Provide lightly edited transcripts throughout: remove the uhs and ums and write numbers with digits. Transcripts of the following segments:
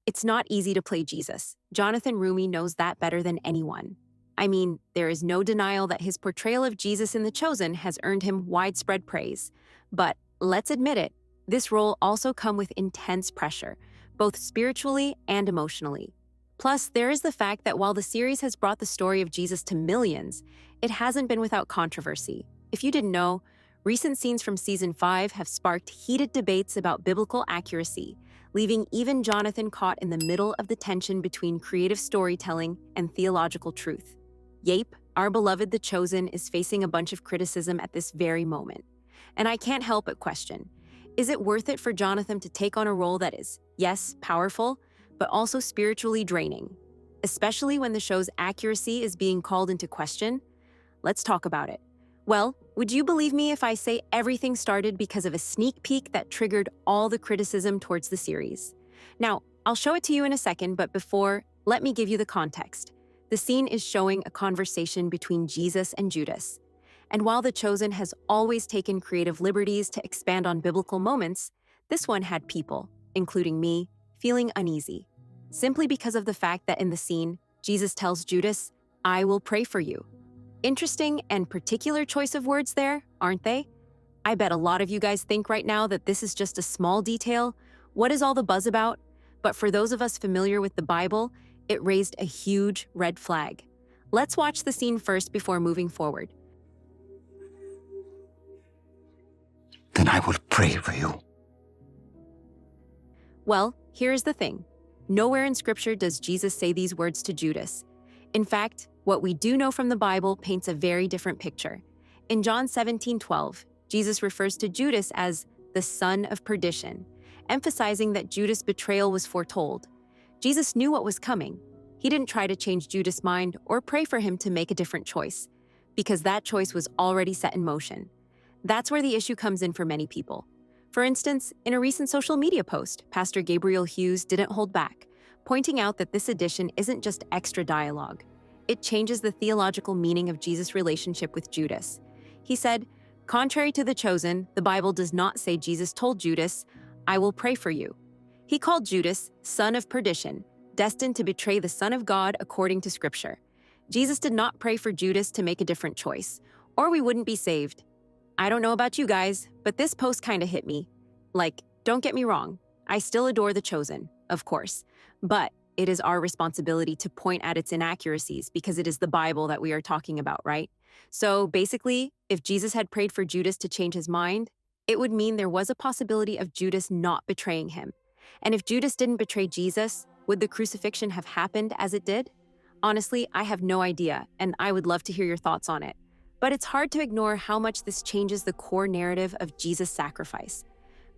It's not easy to play Jesus. Jonathan Roumie knows that better than anyone. I mean, there is no denial that his portrayal of Jesus in The Chosen has earned him widespread praise. But let's admit it, this role also comes with intense pressure, both spiritually and emotionally. Plus, there is the fact that while the series has brought the story of Jesus to millions, it hasn't been without controversy. If you didn't know, recent scenes from Season 5 have sparked heated debates about biblical accuracy, leaving even Jonathan caught in the middle of the tension between creative storytelling and theological truth. Yape, our beloved The Chosen, is facing a bunch of criticism at this very moment. And I can't help but question, is it worth it for Jonathan to take on a role that is, yes, powerful, but also spiritually draining? Especially when the show's accuracy is being called into question? Let's talk about it. Well, would you believe me if I say everything started because of a sneak peek that triggered all the criticism towards the series? Now, I'll show it to you in a second, but before, let me give you the context. The scene is showing a conversation between Jesus and Judas. And while The Chosen has always taken creative liberties to expand on biblical moments, this one had people, including me, feeling uneasy. Simply because of the fact that in the scene, Jesus tells Judas, "I will pray for you." Interesting and particular choice of words there, aren't they? I bet a lot of you guys think right now that this is just a small detail. What is all the buzz about? But for those of us familiar with the Bible, it raised a huge red flag. Let's watch the scene first before moving forward. Then I will pray for you. Well, here's the thing. Nowhere in Scripture does Jesus say these words to Judas. In fact, what we do know from the Bible paints a very different picture. In John 17:12, Jesus refers to Judas as the son of perdition, emphasizing that Judas' betrayal was foretold. Jesus knew what was coming. He didn't try to change Judas' mind or pray for him to make a different choice, because that choice was already set in motion. That's where the issue comes in for many people. For instance, in a recent social media post, Pastor Gabriel Hughes didn't hold back, pointing out that this addition isn't just extra dialogue. It changes the theological meaning of Jesus' relationship with Judas. He said, "Contrary to The Chosen, the Bible does not say Jesus told Judas, 'I will pray for you.' He called Judas son of perdition, destined to betray the Son of God according to Scripture. Jesus did not pray for Judas to make a different choice, or we wouldn't be saved." I don't know about you guys, but this post kinda hit me. Like, don't get me wrong, I still adore The Chosen, of course, but it is our responsibility to point at its inaccuracies because it is the Bible that we are talking about, right? So basically, if Jesus had prayed for Judas to change his mind, it would mean there was a possibility of Judas not betraying him. And if Judas didn't betray Jesus, would the crucifixion have happened as it did? Honestly, I have no idea, and I would love to hear your thoughts on it. But it's hard to ignore how much this changes the core narrative of Jesus' sacrifice.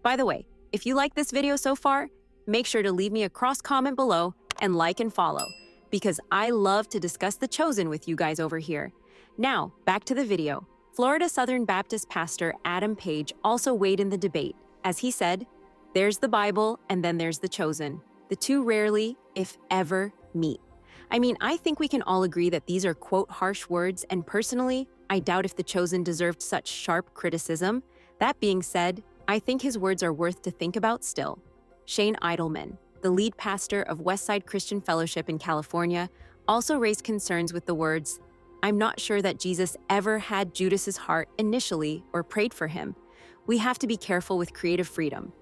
By the way, if you like this video so far, make sure to leave me a cross comment below and like and follow, because I love to discuss The Chosen with you guys over here. Now, back to the video. Florida Southern Baptist pastor Adam Page also weighed in the debate, as he said, "There's the Bible and then there's The Chosen. The two rarely, if ever, meet." I mean, I think we can all agree that these are quote harsh words, and personally, I doubt if The Chosen deserved such sharp criticism. That being said, I think his words are worth to think about still. Shane Idleman, the lead pastor of Westside Christian Fellowship in California, also raised concerns with the words, "I'm not sure that Jesus ever had Judas's heart initially or prayed for him. We have to be careful with creative freedom."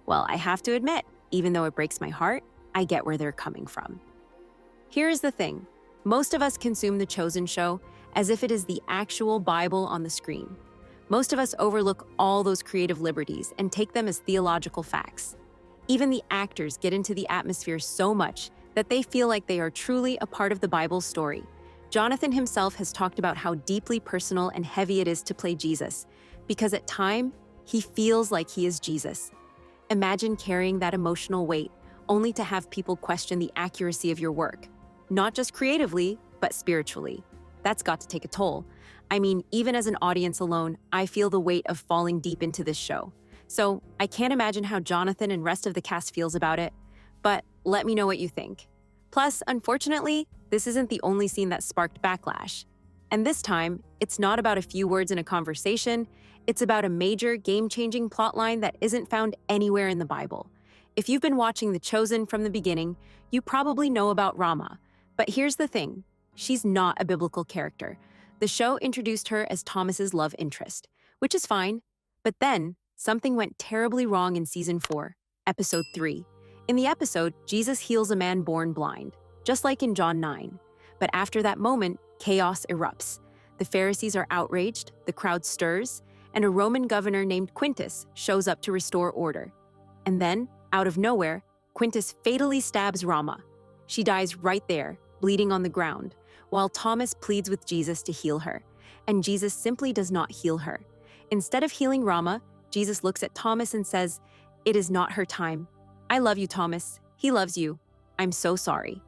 Well, I have to admit, even though it breaks my heart, I get where they're coming from. Here is the thing. Most of us consume The Chosen show as if it is the actual Bible on the screen. Most of us overlook all those creative liberties and take them as theological facts. Even the actors get into the atmosphere so much that they feel like they are truly a part of the Bible's story. Jonathan himself has talked about how deeply personal and heavy it is to play Jesus, because at times, he feels like he is Jesus. Imagine carrying that emotional weight, only to have people question the accuracy of your work. Not just creatively, but spiritually. That's got to take a toll. I mean, even as an audience alone, I feel the weight of falling deep into this show. So I can't imagine how Jonathan and rest of the cast feels about it, but let me know what you think. Plus, unfortunately, this isn't the only scene that sparked backlash. And this time, it's not about a few words in a conversation, it's about a major game-changing plotline that isn't found anywhere in the Bible. If you've been watching The Chosen from the beginning, you probably know about Rama. But here's the thing, she's not a biblical character. The show introduced her as Thomas's love interest, which is fine. But then, something went terribly wrong in season 4, episode 3. In the episode, Jesus heals a man born blind, just like in John 9. But after that moment, chaos erupts. The Pharisees are outraged, the crowd stirs, and a Roman governor named Quintus shows up to restore order. And then, out of nowhere, Quintus fatally stabs Rama. She dies right there, bleeding on the ground, while Thomas pleads with Jesus to heal her. And Jesus simply does not heal her. Instead of healing Rama, Jesus looks at Thomas and says, "It is not her time. I love you, Thomas. He loves you. I'm so sorry."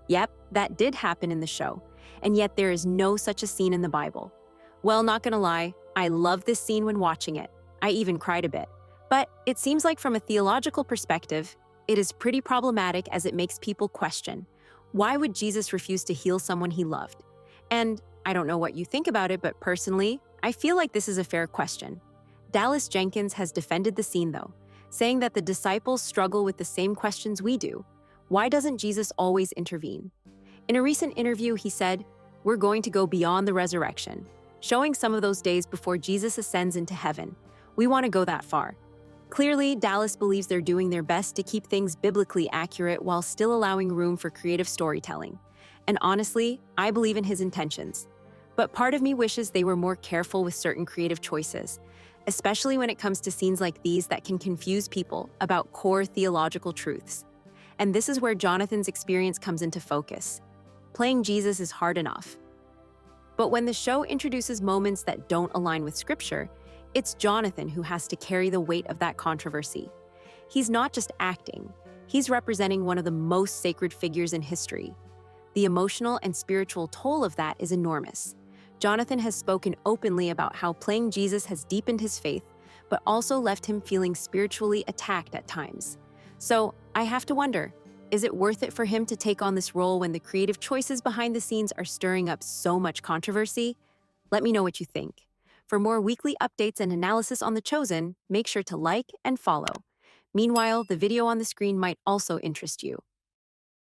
Yep, that did happen in the show. And yet there is no such a scene in the Bible. Well, not gonna lie, I loved this scene when watching it. I even cried a bit. But it seems like from a theological perspective, it is pretty problematic as it makes people question, why would Jesus refuse to heal someone he loved? And I don't know what you think about it, but personally, I feel like this is a fair question. Dallas Jenkins has defended the scene though, saying that the disciples struggle with the same questions we do. Why doesn't Jesus always intervene? In a recent interview, he said, "We're going to go beyond the resurrection," showing some of those days before Jesus ascends into heaven. We want to go that far. Clearly, Dallas believes they're doing their best to keep things biblically accurate while still allowing room for creative storytelling. And honestly, I believe in his intentions. But part of me wishes they were more careful with certain creative choices, especially when it comes to scenes like these that can confuse people about core theological truths. And this is where Jonathan's experience comes into focus. Playing Jesus is hard enough. But when the show introduces moments that don't align with Scripture, it's Jonathan who has to carry the weight of that controversy. He's not just acting, he's representing one of the most sacred figures in history. The emotional and spiritual toll of that is enormous. Jonathan has spoken openly about how playing Jesus has deepened his faith, but also left him feeling spiritually attacked at times. So I have to wonder, is it worth it for him to take on this role when the creative choices behind the scenes are stirring up so much controversy? Let me know what you think. For more weekly updates and analysis on The Chosen, make sure to like and follow. Meanwhile, the video on the screen might also interest you.